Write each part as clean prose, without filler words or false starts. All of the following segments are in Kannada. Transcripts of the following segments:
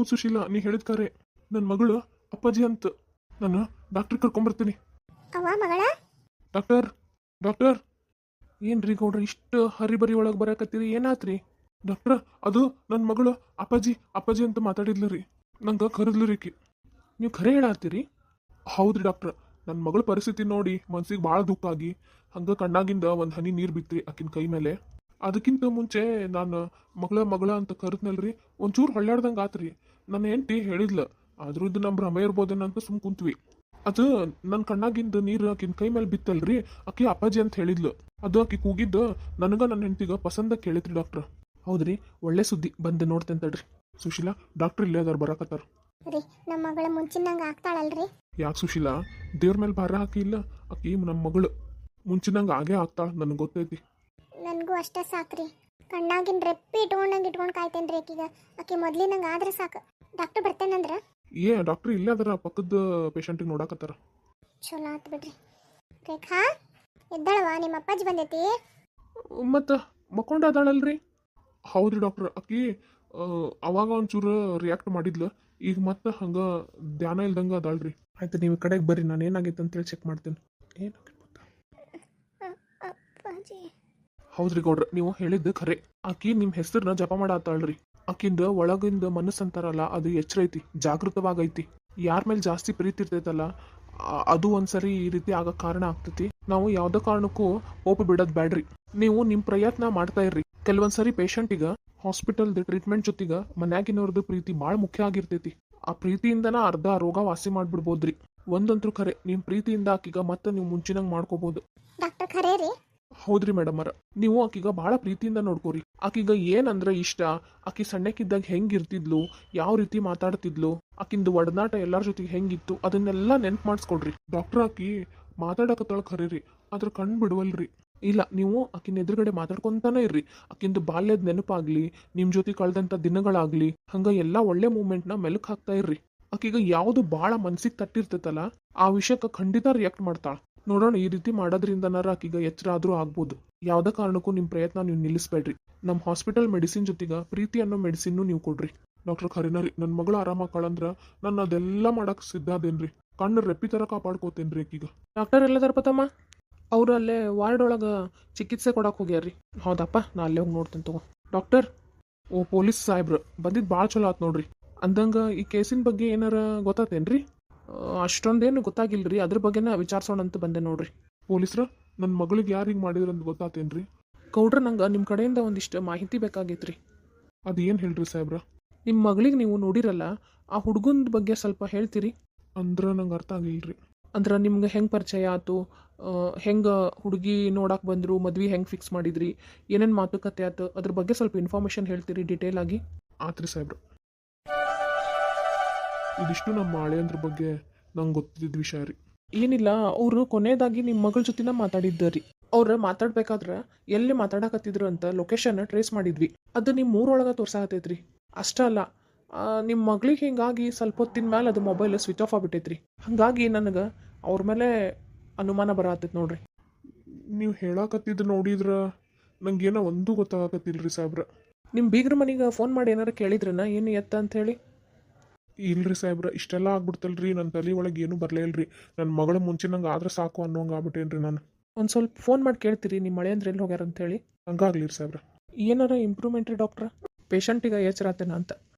ಹೌದು ಸುಶೀಲಾ, ನೀ ಹೇಳಿದ ಕರೆ. ನನ್ನ ಮಗಳು ಅಪ್ಪಾಜಿ ಅಂತ. ನಾನು ಡಾಕ್ಟ್ರಿಗೆ ಕರ್ಕೊಂಬರ್ತೀನಿ. ಅವ್ವ ಮಗಳ ಡಾಕ್ಟರ್, ಡಾಕ್ಟರ್. ಏನ್ರಿ ಗೌಡ್ರ ಇಷ್ಟು ಹರಿಬರಿ ಒಳಗೆ ಬರಾಕತ್ತೀರಿ? ಏನಾತ್ರಿ? ಡಾಕ್ಟ್ರ, ಅದು ನನ್ನ ಮಗಳು ಅಪ್ಪಾಜಿ ಅಪ್ಪಾಜಿ ಅಂತ ಮಾತಾಡಿದ್ಲು ರೀ. ನಂಗೆ ಕರೆದ್ಲು ರೀಕಿ. ನೀವು ಖರೆ ಹೇಳತ್ತೀರಿ? ಹೌದ್ರಿ ಡಾಕ್ಟ್ರ. ನನ್ನ ಮಗಳ ಪರಿಸ್ಥಿತಿ ನೋಡಿ ಮನ್ಸಿಗೆ ಭಾಳ ದುಃಖ ಆಗಿ ಹಂಗೆ ಕಣ್ಣಾಗಿಂದ ಒಂದು ಹನಿ ನೀರು ಬಿತ್ರಿ ಆಕಿನ ಕೈ ಮೇಲೆ. ಅದಕ್ಕಿಂತ ಮುಂಚೆ ನಾನು ಮಗಳ ಮಗಳ ಅಂತ ಕರೆದ್ನಲ್ರಿ, ಒಂಚೂರು ಹೊಳ್ಳಾಡ್ದಂಗೆ ಆತ್ರಿ. ನನ್ನ ಹೆಂಡತಿ ಹೇಳಿದ್ಲು, ಆದ್ರೂ ಇದು ನಮ್ಮ ಭ್ರಮೆ ಇರ್ಬೋದೇನಂತ ಸುಮ್ ಕುಂತ್ವಿ. ಅದು ನನ್ನ ಕಣ್ಣಾಗಿಂದ ನೀರು ಆಕಿನ ಕೈ ಮೇಲೆ ಬಿತ್ತಲ್ರಿ, ಆಕಿ ಅಪ್ಪಾಜಿ ಅಂತ ಹೇಳಿದ್ಲು. ಅದು ಆಕಿ ಕೂಗಿದ್ದು ನನಗ ನನ್ನ ಹೆಂಡತಿಗ ಪಸಂದ ಕೇಳಿದ್ರಿ ಡಾಕ್ಟ್ರ. ಹೌದ್ರಿ, ಒಳ್ಳೆ ಸುದ್ದಿ. ಬಂದೆ ನೋಡ್ತೇನೆ ತಡ್ರಿ. ಸುಶೀಲಾ, ಡಾಕ್ಟ್ರ್ ಇಲ್ಲೇ ಅದಾರ, ಬರಾಕತ್ತಾರ. ರೀ ನಮ್ಮ ಮಗಳ ಮುಂಚಿನಂಗೆ ಆಗ್ತಾಳಲ್ರಿ? ಯಾಕೆ ಸುಶೀಲಾ, ದೇವ್ರ ಮೇಲೆ ಭಾರ ಹಾಕಿ ಇಲ್ಲ. ಆಕಿ ನಮ್ಮ ಮಗಳು ಮುಂಚಿನಂಗೆ ಆಗೇ ಆಗ್ತಾಳ, ನನಗೆ ಗೊತ್ತೈತಿ. ನನಗೂ ಅಷ್ಟೇ ಸಾಕ್ರಿ. ಕಣ್ಣಾಗಿನ ರೆಪ್ಪಿ ಇಟ್ಕೊಂಡು ಕಾಯ್ತೇನೆ ರೀ ಆಕಿಗ. ಆಕಿ ಮೊದ್ಲಿನಂಗೆ ಆದ್ರೆ ಸಾಕು. ಡಾಕ್ಟರ್ ಬರ್ತೇನಂದ್ರ? ಡಾಕ್ಟ್ರ್ ಇಲ್ಲೇ ಅದರ, ಪಕ್ಕದ ಪೇಷಂಟಿಗೆ ನೋಡಾಕತ್ತಾರ. ಚಲೋ ಆತ್ ಬಿಡ್ರಿ. ರೇಖಾ, ಎದ್ದಾಳವಾ? ನಿಮ್ಮ ಅಪ್ಪಾಜಿ ಬಂದೈತಿ? ಮತ್ತು ಮಕ್ಕೊಂಡಾದಾಳಲ್ರಿ? ಹೌದ್ರಿ ಡಾಕ್ಟ್ರ್. ಆಕಿ ಅವಾಗ ಒಂಚೂರು ರಿಯಾಕ್ಟ್ ಮಾಡಿದ್ಲು, ಈಗ ಮತ್ತೆ ಹಂಗೆ ಧ್ಯಾನ ಇಲ್ದಂಗೆ ಅದಾಳ್ರಿ. ಆಯ್ತು, ನೀವು ಈ ಕಡೆಗೆ ಬರ್ರಿ, ನಾನು ಏನಾಗೈತೆ ಅಂತೇಳಿ ಚೆಕ್ ಮಾಡ್ತೇನೆ. ಅಪ್ಪಾಜಿ. ಹೌದ್ರಿ ಗೌಡ್ರ, ನೀವು ಹೇಳಿದ್ದು ಖರೆ. ಆಕಿ ನಿಮ್ಮ ಹೆಸರನ್ನ ಜಪ ಮಾಡತ್ತಾಳ್ರಿ. ಆಕಿಂದ ಒಳಗಿಂದ ಮನಸ್ಸು ಅಂತಾರಲ್ಲ, ಅದು ಎಚ್ಚರ ಐತಿ, ಜಾಗೃತವಾಗೈತಿ. ಯಾರ ಮೇಲೆ ಜಾಸ್ತಿ ಪ್ರೀತಿ ಇರ್ತೈತಲ್ಲ, ಅದು ಒಂದ್ಸರಿ ಈ ರೀತಿ ಆಗಕ್ಕೆ ಕಾರಣ ಆಗ್ತೈತಿ. ನಾವು ಯಾವುದೇ ಕಾರಣಕ್ಕೂ ಹೋಪ್ ಬಿಡೋದು ಬ್ಯಾಡ್ರಿ. ನೀವು ನಿಮ್ಮ ಪ್ರಯತ್ನ ಮಾಡ್ತಾ ಇರ್ರಿ. ಕೆಲವೊಂದ್ಸರಿ ಪೇಷಂಟಿಗೆ ಹಾಸ್ಪಿಟಲ್ದು ಟ್ರೀಟ್ಮೆಂಟ್ ಜೊತೆಗೆ ಮನ್ಯಾಗಿನವ್ರದ್ದು ಪ್ರೀತಿ ಭಾಳ ಮುಖ್ಯ ಆಗಿರ್ತೈತಿ. ಆ ಪ್ರೀತಿಯಿಂದನ ಅರ್ಧ ರೋಗ ವಾಸಿ ಮಾಡ್ಬಿಡ್ಬೋದ್ರಿ. ಒಂದಂತೂ ಖರೆ, ನಿಮ್ಮ ಪ್ರೀತಿಯಿಂದ ಆಕಿಗ ಮತ್ತೆ ನೀವು ಮುಂಚಿನಂಗೆ ಮಾಡ್ಕೋಬಹುದು. ಡಾಕ್ಟರ್ ಖರೆ ರೀ? ಹೌದ್ರಿ ಮೇಡಮ್ ಅವರ, ನೀವು ಆಕಿಗ ಭಾಳ ಪ್ರೀತಿಯಿಂದ ನೋಡ್ಕೋರಿ. ಆಕಿಗ ಏನಂದ್ರೆ ಇಷ್ಟ, ಆಕಿ ಸಣ್ಣಕ್ಕಿದ್ದಾಗ ಹೆಂಗ್ ಇರ್ತಿದ್ಲು, ಯಾವ ರೀತಿ ಮಾತಾಡ್ತಿದ್ಲು, ಆಕಿಂದು ಒಡನಾಟ ಎಲ್ಲರ ಜೊತೆಗೆ ಹೆಂಗಿತ್ತು, ಅದನ್ನೆಲ್ಲ ನೆನ್ಪು ಮಾಡಿಸ್ಕೊಡ್ರಿ. ಡಾಕ್ಟರ್, ಆಕಿ ಮಾತಾಡಕತ್ತಾಳ ಖರೆ ರೀ, ಆದ್ರೆ ಕಣ್ ಬಿಡುವಲ್ರಿ. ಇಲ್ಲ, ನೀವು ಆಕಿನ ಎದುರುಗಡೆ ಮಾತಾಡ್ಕೊಂತಾನೆ ಇರ್ರಿ. ಆಕಿಂದು ಬಾಲ್ಯದ ನೆನಪಾಗ್ಲಿ, ನಿಮ್ಮ ಜೊತೆ ಕಳೆದಂಥ ದಿನಗಳಾಗ್ಲಿ, ಹಂಗ ಎಲ್ಲ ಒಳ್ಳೆ ಮೂಮೆಂಟ್ನ ಮೆಲುಕು ಹಾಕ್ತಾ ಇರ್ರಿ. ಆಕಿಗ ಯಾವುದು ಭಾಳ ಮನ್ಸಿಗೆ ತಟ್ಟಿರ್ತೈತಲ್ಲ, ಆ ವಿಷಯಕ್ಕೆ ಖಂಡಿತ ರಿಯಾಕ್ಟ್ ಮಾಡ್ತಾಳ. ನೋಡೋಣ, ಈ ರೀತಿ ಮಾಡೋದ್ರಿಂದನಾರ ಆಕಿಗ ಎಚ್ಚರ ಆದ್ರೂ ಆಗ್ಬೋದು. ಯಾವುದೇ ಕಾರಣಕ್ಕೂ ನಿಮ್ಮ ಪ್ರಯತ್ನ ನೀವು ನಿಲ್ಲಿಸ್ಬೇಡ್ರಿ. ನಮ್ಮ ಹಾಸ್ಪಿಟಲ್ ಮೆಡಿಸಿನ್ ಜೊತೆಗೆ ಪ್ರೀತಿ ಅನ್ನೋ ಮೆಡಿಸಿನ್ನು ನೀವು ಕೊಡ್ರಿ. ಡಾಕ್ಟರ್ ಖರೇನರಿ, ನನ್ನ ಮಗಳು ಆರಾಮಾಕಳಂದ್ರ ನಾನು ಅದೆಲ್ಲ ಮಾಡಕ್ ಸಿದ್ಧ ಅದೇನ್ರಿ. ಕಣ್ಣು ರೆಪ್ಪಿ ಥರ ಕಾಪಾಡ್ಕೋತೇನ್ರಿ ಆಕಿಗ. ಡಾಕ್ಟರ್ ಎಲ್ಲದಾರ ಪತಮ್ಮ? ಅವ್ರು ಅಲ್ಲೇ ವಾರ್ಡ್ ಒಳಗೆ ಚಿಕಿತ್ಸೆ ಕೊಡಕ್ಕೆ ಹೋಗ್ಯಾರ್ರಿ. ಹೌದಪ್ಪ, ನಾ ಅಲ್ಲೇ ಹೋಗಿ ನೋಡ್ತೇನೆ ತಗೋ. ಡಾಕ್ಟರ್, ಓ ಪೊಲೀಸ್ ಸಾಹೇಬ್ರು ಬಂದಿದ್ದು ಭಾಳ ಚಲೋ ಆತು ನೋಡ್ರಿ. ಅಂದಂಗೆ ಈ ಕೇಸಿನ ಬಗ್ಗೆ ಏನಾರ ಗೊತ್ತಾತೇನ್ರಿ? ಅಷ್ಟೊಂದೇನು ಗೊತ್ತಾಗಿಲ್ರಿ, ಅದ್ರ ಬಗ್ಗೆನ ವಿಚಾರಿಸೋಣ ಅಂತ ಬಂದೆ ನೋಡ್ರಿ. ಪೊಲೀಸ್ರ, ನನ್ನ ಮಗಳಿಗೆ ಯಾರು ಹಿಂಗೆ ಮಾಡಿದ್ರು ಅಂತ ಗೊತ್ತಾತೇನ್ರಿ? ಗೌಡ್ರ, ನಂಗೆ ನಿಮ್ಮ ಕಡೆಯಿಂದ ಒಂದಿಷ್ಟು ಮಾಹಿತಿ ಬೇಕಾಗೈತ್ರಿ. ಅದು ಏನು ಹೇಳ್ರಿ ಸಾಹೇಬ್ರ? ನಿಮ್ಮ ಮಗಳಿಗೆ ನೀವು ನೋಡಿರಲ್ಲ, ಆ ಹುಡುಗನ ಬಗ್ಗೆ ಸ್ವಲ್ಪ ಹೇಳ್ತೀರಿ? ಅಂದ್ರೆ ನಂಗೆ ಅರ್ಥ ಆಗಿಲ್ರಿ. ಅಂದ್ರೆ ನಿಮ್ಗೆ ಹೆಂಗೆ ಪರಿಚಯ ಆಯ್ತು, ಹೆಂಗೆ ಹುಡುಗಿ ನೋಡಕ್ಕೆ ಬಂದರು, ಮದ್ವೆ ಹೆಂಗೆ ಫಿಕ್ಸ್ ಮಾಡಿದ್ರಿ, ಏನೇನು ಮಾತುಕತೆ ಆಯ್ತು, ಅದ್ರ ಬಗ್ಗೆ ಸ್ವಲ್ಪ ಇನ್ಫಾರ್ಮೇಷನ್ ಹೇಳ್ತೀರಿ ಡೀಟೇಲ್ ಆಗಿ? ಆತ್ರಿ ಸಾಹೇಬ್ರು. ಇದಿಷ್ಟು ನಮ್ಮ ಹಳೆಯಂದ್ರ ಬಗ್ಗೆ ನಂಗೆ ಗೊತ್ತಿದ್ದ ವಿಷಯ ರೀ. ಏನಿಲ್ಲ, ಅವರು ಕೊನೆಯದಾಗಿ ನಿಮ್ಮ ಮಗಳ ಜೊತೆನ ಮಾತಾಡಿದ್ದ ರೀ. ಅವ್ರು ಮಾತಾಡ್ಬೇಕಾದ್ರೆ ಎಲ್ಲಿ ಮಾತಾಡಕತ್ತಿದ್ರು ಅಂತ ಲೊಕೇಶನ್ ಟ್ರೇಸ್ ಮಾಡಿದ್ವಿ. ಅದು ನಿಮ್ಮ ಊರೊಳಗೆ ತೋರ್ಸಾಕತ್ತೈತ್ರಿ. ಅಷ್ಟೇ ಅಲ್ಲ, ನಿಮ್ಮ ಮಗಳಿಗೆ ಹಿಂಗಾಗಿ ಸ್ವಲ್ಪ ಹೊತ್ತಿನ ಮೇಲೆ ಅದು ಮೊಬೈಲ್ ಸ್ವಿಚ್ ಆಫ್ ಆಗಿಬಿಟ್ಟೈತ್ರಿ. ಹಾಗಾಗಿ ನನಗೆ ಅವ್ರ ಮೇಲೆ ಅನುಮಾನ ಬರತ್ತೈತೆ ನೋಡ್ರಿ. ನೀವು ಹೇಳಕತ್ತಿದ್ದು ನೋಡಿದ್ರ ನಂಗೇನೋ ಒಂದೂ ಗೊತ್ತಾಗತ್ತಿಲ್ರಿ ಸಾಹೇಬ್ರ. ನಿಮ್ಮ ಬೀಗ್ರ ಮನೆಗೆ ಫೋನ್ ಮಾಡಿ ಏನಾರು ಕೇಳಿದ್ರನ ಏನು ಎತ್ತ ಅಂತ ಹೇಳಿ? ಇಲ್ರಿ ಸಾಹೇಬ್ರ, ಇಷ್ಟೆಲ್ಲ ಆಗ್ಬಿಡ್ತಲ್ರಿ, ನನ್ನ ತಲೆ ಒಳಗೆ ಏನೂ ಬರಲೇ ಇಲ್ರಿ. ನನ್ನ ಮಗಳ ಮುಂಚಿನಂಗೆ ಆದ್ರೆ ಸಾಕು ಅನ್ನೋಂಗೆ ಆಗ್ಬಿಟ್ಟೇನ್ರಿ ನಾನು. ಒಂದು ಸ್ವಲ್ಪ ಫೋನ್ ಮಾಡಿ ಕೇಳ್ತೀರಿ ನಿಮ್ಮ ಮಳೆ ಅಂದ್ರೆ ಎಲ್ಲಿ ಹೋಗ್ಯಾರ ಅಂತೇಳಿ? ಹಂಗಾಗ್ಲಿ ರೀ ಸಾಹೇಬ್ರ. ಏನಾರ ಇಂಪ್ರೂವ್ಮೆಂಟ್ ರೀ ಡಾಕ್ಟ್ರ? ಪೇಷಂಟಿಗೆ ಎಚ್ಚರಾತೇನ ಅಂತ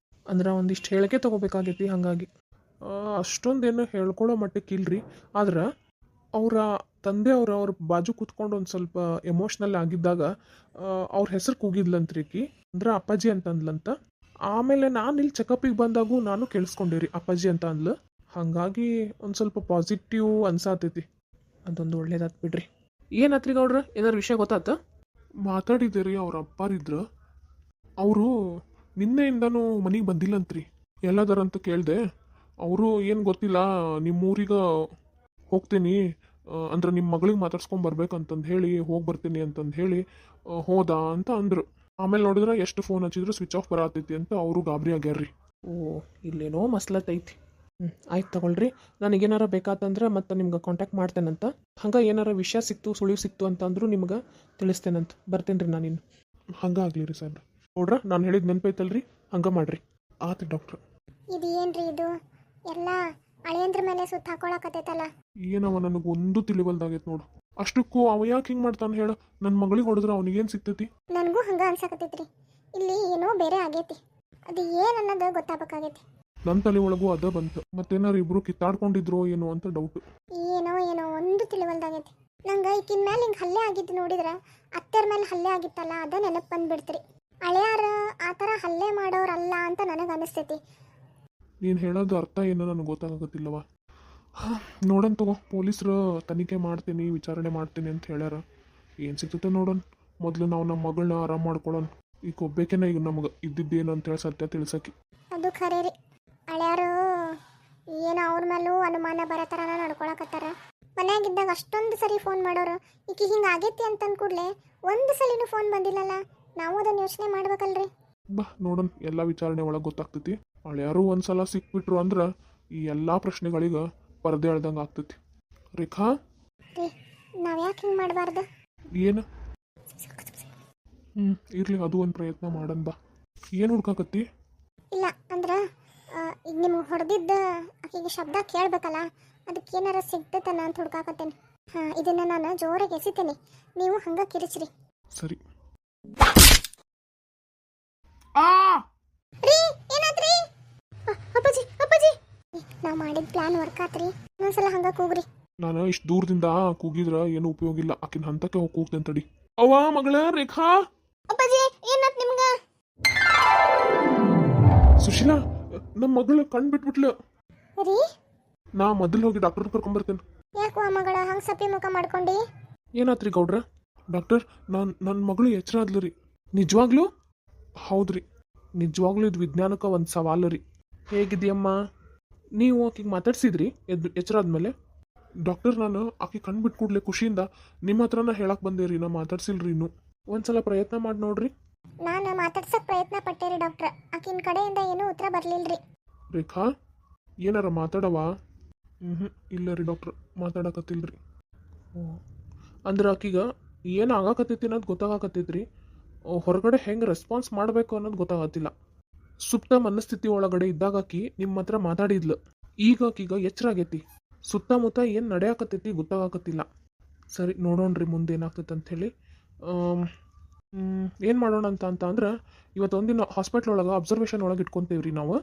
ಅಂದ್ರೆ ಒಂದಿಷ್ಟು ಹೇಳಿಕೆ ತೊಗೋಬೇಕಾಗೈತಿ. ಹಾಗಾಗಿ ಅಷ್ಟೊಂದೇನು ಹೇಳ್ಕೊಳ್ಳೋ ಮಟ್ಟಕ್ಕೆ ಇಲ್ರಿ. ಆದ್ರೆ ಅವರ ತಂದೆ ಅವ್ರ ಬಾಜು ಕೂತ್ಕೊಂಡು ಒಂದು ಸ್ವಲ್ಪ ಎಮೋಷ್ನಲ್ ಆಗಿದ್ದಾಗ ಅವ್ರ ಹೆಸರು ಕೂಗಿದ್ಲಂತ್ರಿ ಆಕಿ, ಅಂದ್ರೆ ಅಪ್ಪಾಜಿ ಅಂತಂದ್ಲಂತ. ಆಮೇಲೆ ನಾನು ಇಲ್ಲಿ ಚೆಕಪಿಗೆ ಬಂದಾಗೂ ನಾನು ಕೇಳಿಸ್ಕೊಂಡಿರಿ ಅಪ್ಪಾಜಿ ಅಂತ ಅಂದ್ಲು. ಹಾಗಾಗಿ ಒಂದು ಸ್ವಲ್ಪ ಪಾಸಿಟಿವ್ ಅನ್ಸಾತೈತಿ. ಅದೊಂದು ಒಳ್ಳೇದಾತ್ ಬಿಡ್ರಿ. ಏನಾತ್ರಿ ಗೌಡ್ರ, ಏನಾರು ವಿಷಯ ಗೊತ್ತಾತ? ಮಾತಾಡಿದ್ದೆ ರೀ, ಅವ್ರ ಅಪ್ಪಾರಿದ್ರು. ಅವರು ನಿನ್ನೆಯಿಂದನೂ ಮನೆಗೆ ಬಂದಿಲ್ಲಂತ್ರಿ. ಎಲ್ಲದರಂತ ಕೇಳಿದೆ. ಅವರು ಏನು ಗೊತ್ತಿಲ್ಲ, ನಿಮ್ಮೂರಿಗೆ ಹೋಗ್ತೀನಿ ಅಂದ್ರೆ ನಿಮ್ಮ ಮಗಳಿಗೆ ಮಾತಾಡ್ಸ್ಕೊಂಡು ಬರ್ಬೇಕಂತಂದು ಹೇಳಿ ಹೋಗಿ ಬರ್ತೀನಿ ಅಂತಂದು ಹೇಳಿ ಹೋದ ಅಂತ ಅಂದರು. ಆಮೇಲೆ ನೋಡಿದ್ರೆ ಎಷ್ಟು ಫೋನ್ ಹಚ್ಚಿದ್ರು ಸ್ವಿಚ್ ಆಫ್ ಬರತೈತಿ ಅಂತ ಅವರು ಗಾಬರಿ ಆಗ್ಯಾರ್ರಿ. ಓ, ಇಲ್ಲೇನೋ ಮಸ್ಲತ್ತೈತಿ. ಆಯ್ತು ತಗೊಳ್ರಿ, ನನಗೇನಾರ ಬೇಕಾತಂದ್ರೆ ಮತ್ತೆ ನಿಮ್ಗೆ ಕಾಂಟ್ಯಾಕ್ಟ್ ಮಾಡ್ತೇನಂತ. ಹಂಗೆ ಏನಾರ ವಿಷಯ ಸಿಕ್ತು, ಸುಳಿವು ಸಿಕ್ತು ಅಂತಂದ್ರೂ ನಿಮ್ಗೆ ತಿಳಿಸ್ತೇನಂತ. ಬರ್ತೇನೆ ರೀ ನಾನಿನ್ನು. ಹಂಗಾಗ್ಲಿ ರೀ ಸಾಹೇಬ್ರ. ನೋಡ್ರ, ನಾನು ಹೇಳಿದ ನೆನಪೈತಲ್ರಿ, ಹಂಗೆ ಮಾಡ್ರಿ. ಆತು ಡಾಕ್ಟ್ರ್. ಇದು ಏನ್ರಿ ಇದು ಎಲ್ಲ ಅಳಿಯಂದ್ರ ಮೇಲೆ ಸುತ್ತ ಹಾಕೊಳಕತ್ತೈತಲ್ಲ. ಏನವ ನನಗೆ ಒಂದು ತಿಳಿವಲ್ದಾಗೈತೆ ನೋಡು. ಅಷ್ಟಕ್ಕೂ ಅವ ಯಾಕೆ ಹಿಂಗೆ ಮಾಡ್ತಾನೆ ಹೇಳು? ನನ್ನ ಮಗಳಿಗೆ ಹೊಡೆದ್ರೆ ಅವನಿಗೇನು ಸಿಗ್ತೈತಿ? ನನಗೂ ಹಂಗ ಅನ್ಸಕತ್ತೈತ್ರಿ. ಇಲ್ಲಿ ಏನೋ ಬೇರೆ ಆಗೈತಿ. ಅದು ಏನು ಅನ್ನೋದು ಗೊತ್ತಾಗಬೇಕಾಗೈತಿ. ನನ್ನ ತಲೆ ಒಳಗೂ ಅದ ಬಂತು. ಮತ್ತೇನಾರು ಇಬ್ರು ಕಿತ್ತಾಡ್ಕೊಂಡಿದ್ರು ಏನೋ ಅಂತ ಡೌಟ್. ಏನೋ ಏನೋ ಒಂದು ತಿಳಿವಲ್ದಾಗೈತಿ ನಂಗೆ. ಈಕಿನ ಮೇಲೆ ಹಿಂಗೆ ಹಲ್ಲೆ ಆಗಿದ್ದು ನೋಡಿದ್ರೆ ಅತ್ತೆರ ಮೇಲೆ ಹಲ್ಲೆ ಆಗಿತ್ತಲ್ಲ, ಅದ ನೆನಪು ಬಂದ್ಬಿಡ್ತ್ರಿ. ಹಳೆಯಾರ ಆ ಥರ ಹಲ್ಲೆ ಮಾಡೋರಲ್ಲ ಅಂತ ನನಗೆ ಅನಿಸ್ತೈತಿ. ನೀನು ಹೇಳೋದು ಅರ್ಥ ಏನೋ ನನಗೆ ಗೊತ್ತಾಗತ್ತಿಲ್ಲವ. ನೋಡೋಣ ತಗೋ, ಪೊಲೀಸರು ತನಿಖೆ ಮಾಡ್ತೀನಿ, ವಿಚಾರಣೆ ಮಾಡ್ತೀನಿ ಅಂತ ಹೇಳ್ಯಾರ. ಏನು ಸಿಗ್ತೈತೆ ನೋಡೋಣ. ಮೊದಲು ನಾವು ನಮ್ಮ ಮಗಳನ್ನ ಆರಾಮ್ ಮಾಡ್ಕೊಳ್ಳೋಣ. ಈಗ ಒಬ್ಬೇಕೇನ ಈಗ ನಮಗೆ ಇದ್ದಿದ್ದೇನು ಅಂತೇಳಿ ಸತ್ಯ ತಿಳ್ಸಕ್ಕೆ. ಅದು ಖರೆ ರೀ. ಹಳೆಯಾರು ಏನೋ ಅವ್ರ ಮೇಲೂ ಅನುಮಾನ ಬರೋ ಥರನ ನಡ್ಕೊಳಕತ್ತಾರ. ಮನ್ಯಾಗಿದ್ದಾಗ ಅಷ್ಟೊಂದು ಸರಿ ಫೋನ್ ಮಾಡೋರು. ಈಕಿ ಹಿಂಗೆ ಆಗೈತಿ ಅಂತಂದು ಕೂಡಲೇ ಒಂದು ಸಲಿನೂ ಫೋನ್ ಬಂದಿಲ್ಲಲ್ಲ. ನಾವು ಅದನ್ನು ಯೋಚನೆ ಮಾಡ್ಬೇಕಲ್ರಿ. ಬಾ ನೋಡೋಣ, ಎಲ್ಲ ವಿಚಾರಣೆ ಒಳಗೆ ಗೊತ್ತಾಗ್ತೈತಿ. ಹಳ್ಯಾರು ಒಂದ್ಸಲ ಸಿಕ್ಬಿಟ್ರು ಅಂದ್ರೆ ಈ ಎಲ್ಲ ಪ್ರಶ್ನೆಗಳಿಗೆ ಪರದೆ ಎಳ್ದಂಗೆ ಆಗ್ತೈತಿ. ರೇಖಾ, ರೀ ನಾವು ಯಾಕೆ ಹಿಂಗೆ ಮಾಡಬಾರ್ದು? ಏನು? ಇರ್ಲಿ, ಅದು ಒಂದು ಪ್ರಯತ್ನ ಮಾಡೋಣ ಬಾ. ಏನು ಹುಡ್ಕಾಕತ್ತಿ? ಇಲ್ಲ ಅಂದ್ರೆ ಈಗ ನಿಮ್ಗೆ ಹೊಡೆದಿದ್ದ ಆಕೆಗೆ ಶಬ್ದ ಕೇಳಬೇಕಲ್ಲ, ಅದಕ್ಕೆ ಏನಾರ ಸಿಗ್ತೈತನ ಅಂತ ಹುಡ್ಕಾಕತ್ತೇನೆ. ಹಾಂ, ಇದನ್ನು ನಾನು ಜೋರಾಗಿ ಎಸಿತೇನೆ, ನೀವು ಹಂಗೆ ಕಿರಿಚ್ರಿ. ಸರಿ. ರೀ ಏನಾದ್ರಿ? ಅಪ್ಪಾಜಿ ಅಪ್ಪಾಜಿ, ನಾವು ಮಾಡಿದ ಪ್ಲಾನ್ ವರ್ಕ್ ಆತ್ರಿ. ಇನ್ನೊಂದ್ಸಲ ಹಂಗೆ ಕೂಗ್ರಿ. ನಾನು ಇಷ್ಟು ದೂರದಿಂದ ಕೂಗಿದ್ರ ಏನು ಉಪಯೋಗ ಇಲ್ಲ. ಆಕಿನ ಹಂತಕ್ಕೆ ಹೋಗಿ ಕೂಗ್ತೇನೆ ತಡಿ. ಅವ್ವ ಮಗಳ ರೇಖಾ. ಅಪ್ಪಾಜಿ ಏನಾತ್ ನಿಮ್ಗೆ? ಸುಶೀಲಾ, ನಮ್ಮ ಮಗಳು ಕಣ್ ಬಿಟ್ಬಿಟ್ಲು. ರೀ ನಾ ಮೊದಲು ಹೋಗಿ ಡಾಕ್ಟರ್ ಕರ್ಕೊಂಬರ್ತೇನೆ. ಯಾಕೋ ಆ ಮಗಳ ಹಂಗೆ ಸಪ್ಪಿ ಮುಖ ಮಾಡ್ಕೊಂಡು? ಏನಾತ್ರಿ ಗೌಡ್ರ? ಡಾಕ್ಟರ್, ನನ್ನ ಮಗಳು ಎಚ್ಚರ ಆದ್ಲು ರೀ. ನಿಜವಾಗ್ಲೂ? ಹೌದ್ರಿ, ನಿಜವಾಗ್ಲೂ ಇದು ವಿಜ್ಞಾನಕ್ಕೆ ಒಂದು ಸವಾಲು ರೀ. ಹೇಗಿದೆಯಮ್ಮ? ನೀವು ಆಕಿಗೆ ಮಾತಾಡ್ಸಿದ್ರಿ ಎಚ್ಚರ ಆದ್ಮೇಲೆ? ಡಾಕ್ಟರ್, ನಾನು ಆಕೆ ಕಣ್ ಬಿಟ್ಟು ಕೂಡಲೇ ಖುಷಿಯಿಂದ ನಿಮ್ಮ ಹತ್ರನ ಹೇಳಕ್ಕೆ ಬಂದೆ ರೀ. ನಾ ಮಾತಾಡ್ಸಿಲ್ರಿ ಇನ್ನೂ. ಒಂದ್ಸಲ ಪ್ರಯತ್ನ ಮಾಡಿ ನೋಡ್ರಿ. ನಾನು ಮಾತಾಡ್ಸಕ್ ಪ್ರಯತ್ನ ಪಟ್ಟೇರಿ ಡಾಕ್ಟ್ರ. ಆಕಿನ ಕಡೆಯಿಂದ ಏನೂ ಉತ್ತರ ಬರ್ಲಿಲ್ರಿ. ರೇಖಾ, ಏನಾರ ಮಾತಾಡವ? ಇಲ್ಲ ರೀ ಡಾಕ್ಟ್ರ್, ಮಾತಾಡಕತ್ತಿಲ್ರಿ. ಅಂದ್ರೆ ಆಕೀಗ ಏನು ಆಗಾಕತ್ತೈತಿ ಅನ್ನೋದು ಗೊತ್ತಾಗತ್ತೈತ್ರಿ. ಹೊರಗಡೆ ಹೆಂಗೆ ರೆಸ್ಪಾನ್ಸ್ ಮಾಡಬೇಕು ಅನ್ನೋದು ಗೊತ್ತಾಗತ್ತಿಲ್ಲ. ಸುಪ್ತ ಮನಸ್ಥಿತಿ ಒಳಗಡೆ ಇದ್ದಾಗ ಆಕಿ ನಿಮ್ಮ ಹತ್ರ ಮಾತಾಡಿದ್ಲು. ಈಗ ಆಕೀಗ ಎಚ್ಚರ ಆಗೈತಿ. ಸುತ್ತಮುತ್ತ ಏನು ನಡೆಯಾಕತ್ತೈತಿ ಗೊತ್ತಾಗತ್ತಿಲ್ಲ. ಸರಿ, ನೋಡೋಣ್ರಿ ಮುಂದೆ ಏನಾಗ್ತೈತೆ ಅಂಥೇಳಿ. ಏನು ಮಾಡೋಣ ಅಂತ ಅಂದ್ರೆ ಇವತ್ತೊಂದಿನ ಹಾಸ್ಪಿಟ್ಲ್ ಒಳಗೆ ಅಬ್ಸರ್ವೇಷನ್ ಒಳಗೆ ಇಟ್ಕೊತೀವಿ ರೀ ನಾವು.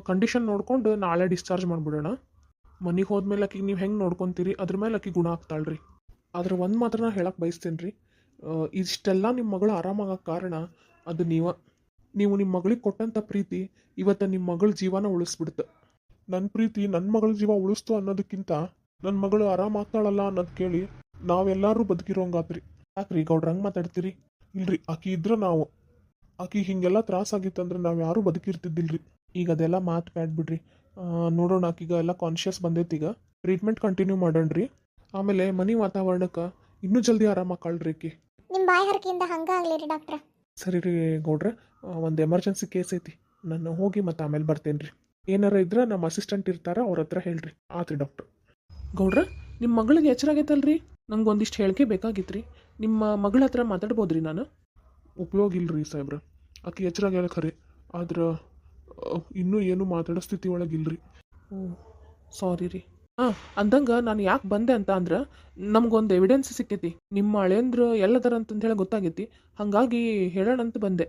ಕಂಡೀಷನ್ ನೋಡ್ಕೊಂಡು ನಾಳೆ ಡಿಸ್ಚಾರ್ಜ್ ಮಾಡಿಬಿಡೋಣ. ಮನೆಗೆ ಹೋದ್ಮೇಲೆ ಆಕಿಗೆ ನೀವು ಹೆಂಗೆ ನೋಡ್ಕೊತೀರಿ ಅದ್ರ ಮೇಲೆ ಆಕಿ ಗುಣ ಆಗ್ತಾಳ್ರಿ. ಆದ್ರೆ ಒಂದು ಮಾತ್ರ ನಾ ಹೇಳಕ್ಕೆ ಬಯಸ್ತೇನೆ ರೀ, ಇಷ್ಟೆಲ್ಲ ನಿಮ್ಮ ಮಗಳು ಆರಾಮಾಗಕ್ಕೆ ಕಾರಣ ಅದು ನೀವು ನಿಮ್ಮ ಮಗಳಿಗೆ ಕೊಟ್ಟಂಥ ಪ್ರೀತಿ ಇವತ್ತು ನಿಮ್ಮ ಮಗಳ ಜೀವನ ಉಳಿಸ್ಬಿಡ್ತು. ನನ್ನ ಪ್ರೀತಿ ನನ್ನ ಮಗಳ ಜೀವ ಉಳಿಸ್ತು ಅನ್ನೋದಕ್ಕಿಂತ ನನ್ನ ಮಗಳು ಆರಾಮಾಗ್ತಾಳಲ್ಲ ಅನ್ನೋದು ಕೇಳಿ ನಾವೆಲ್ಲರೂ ಬದುಕಿರೋಂಗಾತ್ರಿ. ಯಾಕ್ರಿ ಗೌಡ್ರ ಹಂಗೆ ಮಾತಾಡ್ತೀರಿ? ಇಲ್ರಿ, ಆಕಿ ಇದ್ರೆ ನಾವು, ಆಕಿ ಹಿಂಗೆಲ್ಲ ತ್ರಾಸಾಗಿತ್ತಂದ್ರೆ ನಾವು ಯಾರೂ ಬದುಕಿರ್ತಿದ್ದಿಲ್ರಿ. ಈಗ ಅದೆಲ್ಲ ಮಾತು ಬ್ಯಾಡ್ಬಿಡ್ರಿ. ನೋಡೋಣ, ಆಕೀಗ ಎಲ್ಲ ಕಾನ್ಷಿಯಸ್ ಬಂದೈತಿ. ಈಗ ಟ್ರೀಟ್ಮೆಂಟ್ ಕಂಟಿನ್ಯೂ ಮಾಡೋಣ್ರಿ. ಆಮೇಲೆ ಮನೆ ವಾತಾವರಣಕ್ಕೆ ಇನ್ನೂ ಜಲ್ದಿ ಆರಾಮಾಗ್ಕಳ್ರಿ ಆಕಿ. ನಿಮ್ಮ ಬಾಯಿ ಹರಕೆಯಿಂದ ಹಂಗೆ ಆಗಲಿ ರೀ ಡಾಕ್ಟ್ರ. ಸರಿ ರೀ ಗೌಡ್ರೆ, ಒಂದು ಎಮರ್ಜೆನ್ಸಿ ಕೇಸ್ ಐತಿ, ನಾನು ಹೋಗಿ ಮತ್ತೆ ಆಮೇಲೆ ಬರ್ತೇನೆ ರೀ. ಏನಾರ ಇದ್ರೆ ನಮ್ಮ ಅಸಿಸ್ಟೆಂಟ್ ಇರ್ತಾರ, ಅವ್ರ ಹತ್ರ ಹೇಳ್ರಿ. ಆತ್ರಿ ಡಾಕ್ಟ್ರ್. ಗೌಡ್ರೆ, ನಿಮ್ಮ ಮಗಳಿಗೆ ಎಚ್ಚರ ಆಗೈತಲ್ರಿ? ನಂಗೆ ಒಂದಿಷ್ಟು ಹೇಳಿಕೆ ಬೇಕಾಗಿತ್ತು ರೀ. ನಿಮ್ಮ ಮಗಳ ಹತ್ರ ಮಾತಾಡ್ಬೋದ್ರಿ ನಾನು? ಉಪಯೋಗ ಇಲ್ರಿ ಸಾಹೇಬ್ರ, ಆಕೆ ಎಚ್ಚರ ಆಗ್ಯಾಳ ಖರೆ, ಆದ್ರೆ ಇನ್ನೂ ಏನು ಮಾತಾಡೋ ಸ್ಥಿತಿ ಒಳಗಿಲ್ರಿ. ಸಾರಿ ರೀ. ಅಂದಂಗೆ ನಾನು ಯಾಕೆ ಬಂದೆ ಅಂತ ಅಂದ್ರೆ ನಮ್ಗೊಂದು ಎವಿಡೆನ್ಸ್ ಸಿಕ್ಕೈತಿ. ನಿಮ್ಮ ಹಳೆಯಂದ್ರು ಎಲ್ಲದರ ಅಂತಂದು ಹೇಳಿ ಗೊತ್ತಾಗೈತಿ. ಹಾಗಾಗಿ ಹೇಳೋಣ ಅಂತ ಬಂದೆ.